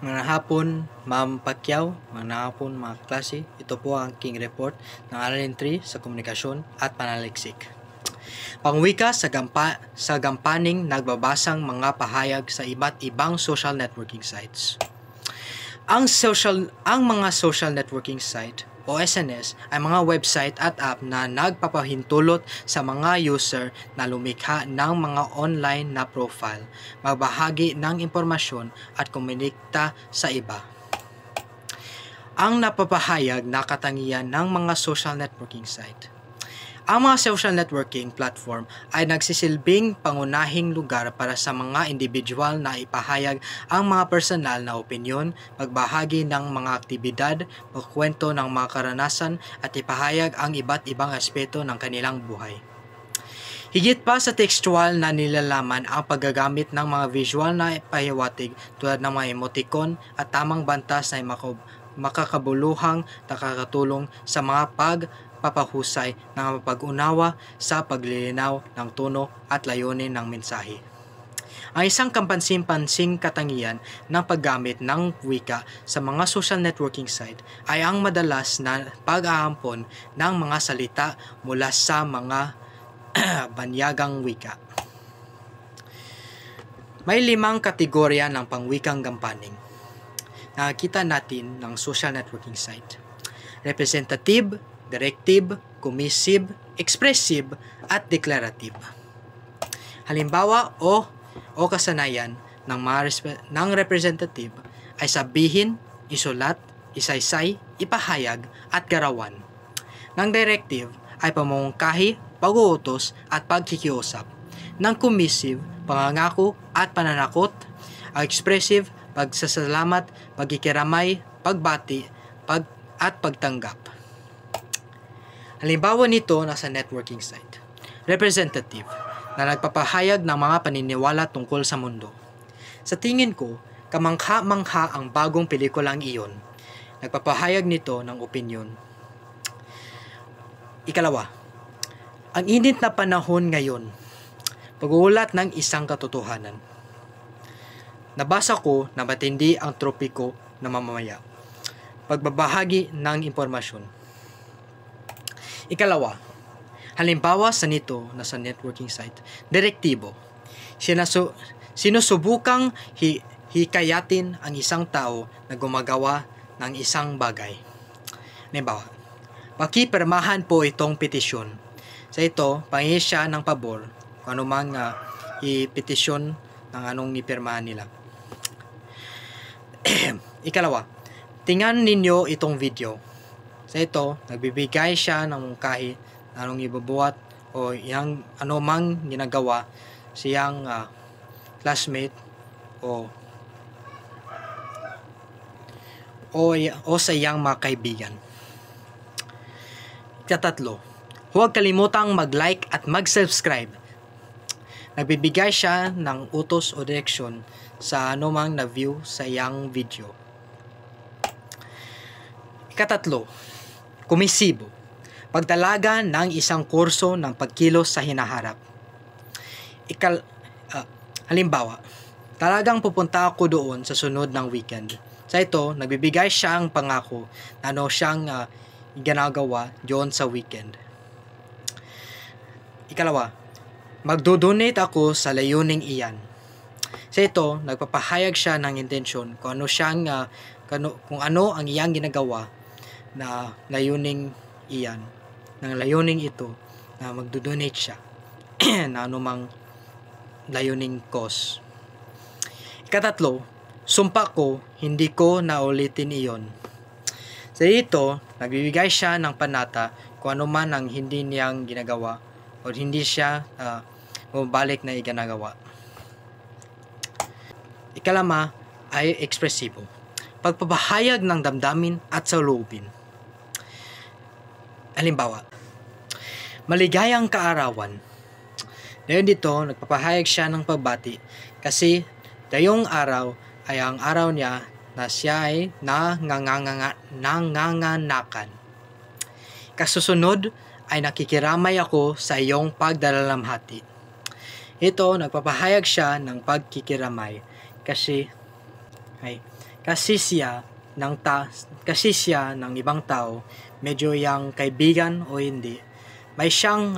Mga hapon, Ma'am Pacquiao, mga hapon mga klase. Ito po ang King Report ng Aralin 3 sa Komunikasyon at Panaliksik. Pangwika sa gampaning nagbabasang mga pahayag sa iba't ibang social networking sites. Ang mga social networking site o SNS ay mga website at app na nagpapahintulot sa mga user na lumikha ng mga online na profile, magbahagi ng impormasyon at kumonikta sa iba. Ang napapahayag na katangian ng mga social networking site. Ang mga social networking platform ay nagsisilbing pangunahing lugar para sa mga individual na ipahayag ang mga personal na opinyon, magbahagi ng mga aktibidad, magkwento ng mga karanasan at ipahayag ang iba't ibang aspeto ng kanilang buhay. Higit pa sa textual na nilalaman ang paggagamit ng mga visual na pahiwatig tulad ng mga emoticon at tamang bantas na makakabuluhang nakakatulong sa mga pagpapahusay ng pag-unawa sa paglilinaw ng tono at layunin ng mensahe. Ang isang kampansin-pansing katangian ng paggamit ng wika sa mga social networking site ay ang madalas na pag-aampon ng mga salita mula sa mga banyagang wika. May 5 kategorya ng pangwikang gampaning. Nakikita natin ng social networking site. Representative, directive, commissive, expressive, at declarative. Halimbawa o kasanayan ng representative ay sabihin, isulat, isaysay, ipahayag, at garawan. Ng directive ay pamungkahi, pag-uutos, at pagkikiusap. Ng commissive, pangangako at pananakot. Ang expressive, pagsasalamat, pagkikiramay, pagbati, at pagtanggap. Halimbawa nito nasa networking site. Representative, na nagpapahayag ng mga paniniwala tungkol sa mundo. Sa tingin ko, kamangha-mangha ang bagong pelikulang iyon. Nagpapahayag nito ng opinyon. Ikalawa, ang init na panahon ngayon. Pag-uulat ng isang katotohanan. Nabasa ko na matindi ang tropiko na mamamaya. Pagbabahagi ng impormasyon. Ikalawa, halimbawa sa nito na sa networking site, direktibo. Sinusubukang hikayatin ang isang tao na gumagawa ng isang bagay. Halimbawa, pakipirmahan po itong petisyon. Sa ito, panghihingi siya ng pabor kung anumang ipetisyon ng anong ipirmahan nila. Ikalawa, tingnan ninyo itong video. Sa ito, nagbibigay siya ng kahit anong ibabuhat o yung anumang ginagawa siyang classmate o sa iyang mga kaibigan. Ikatatlo, huwag kalimutang mag-like at mag-subscribe. Nagbibigay siya ng utos o direksyon sa anumang na-view sa iyang video. Ikatatlo, komisibo. Pagdalaga ng isang kurso ng pagkilos sa hinaharap. Halimbawa, talagang pupunta ako doon sa sunod ng weekend. Sa ito, nagbibigay siya ang pangako na ano siyang ginagawa doon sa weekend. Ikalawa, magdodonate ako sa layuning iyan. Sa ito, nagpapahayag siya ng intensyon kung ano ang iyang ginagawa na layuning iyan. Ng layuning ito na magdodonate siya na anumang layuning cause. Ikatatlo, sumpa ko, hindi ko naulitin iyon. Sa ito, nagbibigay siya ng panata kung ano man ang hindi niyang ginagawa o hindi siya bumabalik na iginagawa. Ikalama ay ekspresibo. Pagpapahayag ng damdamin at saloobin. Halimbawa, maligayang kaarawan. Dahil dito, nagpapahayag siya ng pagbati kasi dayong araw ay ang araw niya na siya ay nanganganakan. Kasusunod ay nakikiramay ako sa iyong pagdalalamhati. Ito, nagpapahayag siya ng pagkikiramay kasi ay kasi siya ng ibang tao, medyo yang kaibigan o hindi, may siyang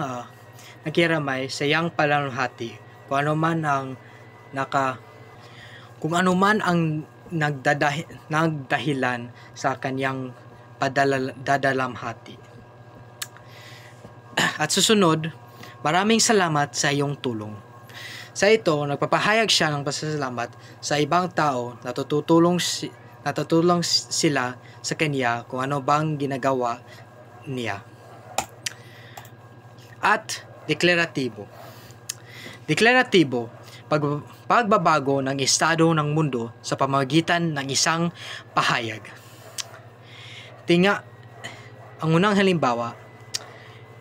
nakiramay sa iyang palaluhati kung ano man ang nagdahilan sa kanyang dadalamhati. At susunod, maraming salamat sa iyong tulong. Sa ito, nagpapahayag siya ng pasasalamat sa ibang tao na natutulong sila sa kanya kung ano bang ginagawa niya. At deklaratibo. Pagbabago ng estado ng mundo sa pamamagitan ng isang pahayag. Ang unang halimbawa,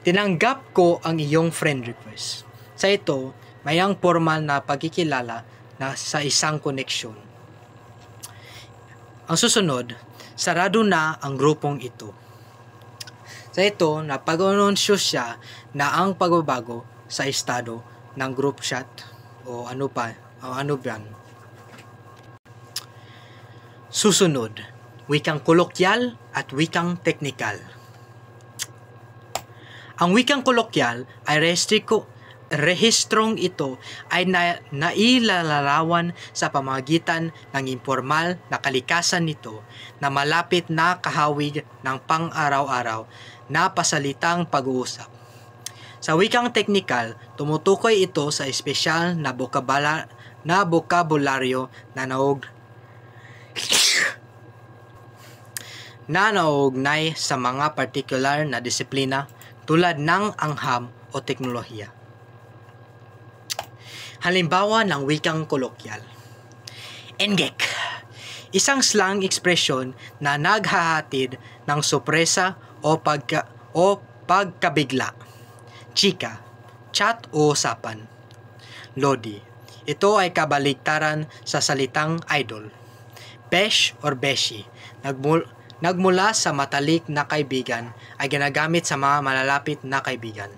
tinanggap ko ang iyong friend request. Sa ito, mayang formal na pagkikilala na sa isang koneksyon. Ang susunod, sarado na ang grupong ito. Sa ito, napag-anunsyo siya na ang pagbabago sa estado ng group chat o ano yan. Susunod, wikang kolokyal at wikang teknikal. Ang wikang kolokyal ay rehistrong ito ay nailalarawan sa pamamagitan ng impormal na kalikasan nito na malapit na kahawig ng pang-araw-araw na pasalitang pag-uusap. Sa wikang teknikal, tumutukoy ito sa espesyal na bokabularyo na nauugnay sa mga partikular na disiplina tulad ng angham o teknolohiya. Halimbawa ng wikang kolokyal. Engek, isang slang ekspresyon na naghahatid ng sorpresa o pagkabigla. Chika, chat o usapan. Lodi, ito ay kabaligtaran sa salitang idol. Besh or beshi, nagmula sa matalik na kaibigan ay ginagamit sa mga malalapit na kaibigan.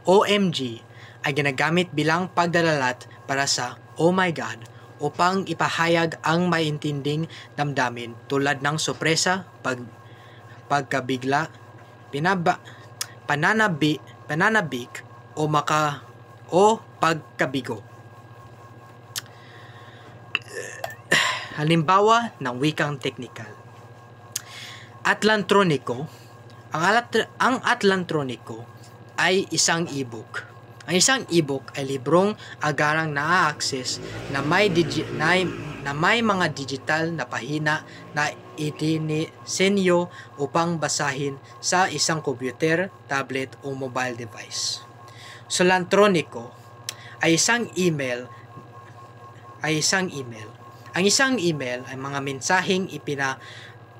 OMG ay ginagamit bilang pagdalalat para sa oh my god upang ipahayag ang maiintinding damdamin tulad ng sorpresa, pagkabigla, pananabik o pagkabigo. Halimbawa ng wikang teknikal. Atlantroniko. Ang Atlantroniko ay isang e-book. Ang isang e-book ay librong agarang na-access na may mga digital na pahina na itinisenyo upang basahin sa isang computer, tablet o mobile device. Solantroniko ay isang email. Ang isang email ay mga mensaheng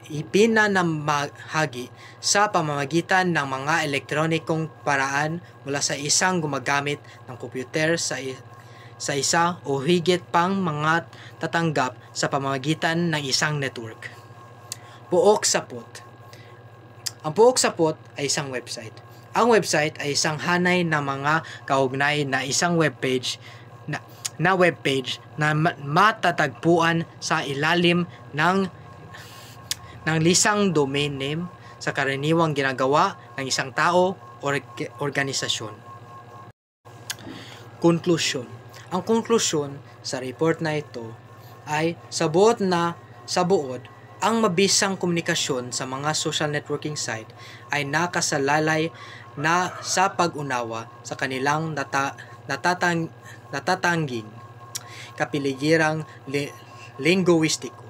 ipinanamahagi sa pamamagitan ng mga elektronikong paraan mula sa isang gumagamit ng computer sa isa o higit pang mga tatanggap sa pamamagitan ng isang network. Puok-sapot. Ang puok-sapot ay isang website. Ang website ay isang hanay ng mga kaugnay na isang webpage na matatagpuan sa ilalim ng lisang domain name sa karaniwang ginagawa ng isang tao o organisasyon. Konklusyon. Ang konklusyon sa report na ito ay sa buod, ang mabisang komunikasyon sa mga social networking site ay nakasalalay na sa pag-unawa sa kanilang natatangging kapiligirang linguistiko.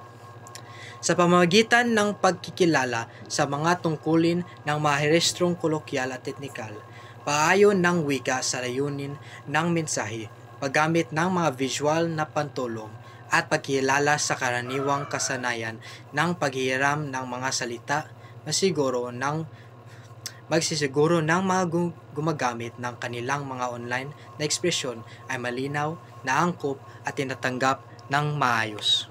Sa pamamagitan ng pagkikilala sa mga tungkulin ng mahirestrong kolokyal at teknikal, paayon ng wika sa layunin ng mensahe, paggamit ng mga visual na pantulong, at pagkilala sa karaniwang kasanayan ng paghihiram ng mga salita, magsisiguro ng mga gumagamit ng kanilang mga online na ekspresyon ay malinaw, naangkop at tinatanggap ng maayos.